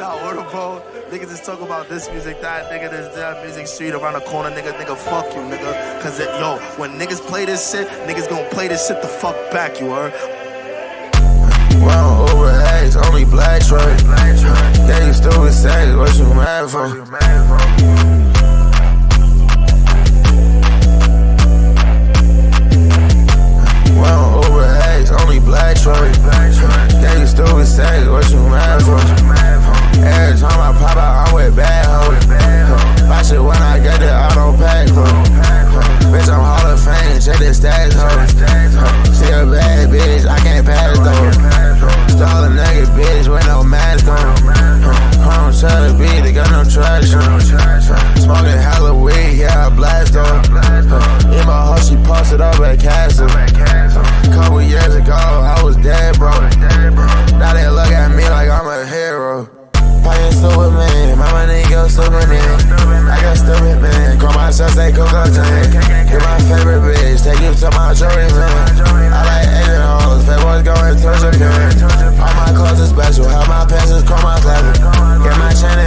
Nah, word of bro. Niggas just talk about this music, that nigga, this that music, street around the corner, nigga, fuck you, nigga. Cause yo, when niggas play this shit, niggas gon' play this shit the fuck back, you heard? Well, over X, only black trade. Yeah, you stupid sex, what you mad for? Well, over X, only black trade. Yeah, you stupid sex, what you mad for? Every time I pop out, I'm with bad hoes. Buy shit when I get it, I don't pack clothes. Bitch, I'm Hall of Fame, check the stats, hoes. See a bad bitch, I can't pass those. Stall a nigga, bitch, with no mask on. Chrome to the beat, they got no traction. Smoking hella weed, yeah, I blast on. In my hoe, she posted up at Castle. Couple years ago, I was dead, bro. Now they look at me like I'm a hero. Playing Superman, my money go Superman. I got stupid man, call myself say Coco Tank. You're my favorite bitch, take you to my jewelry man. I like Asian hoes, fat boys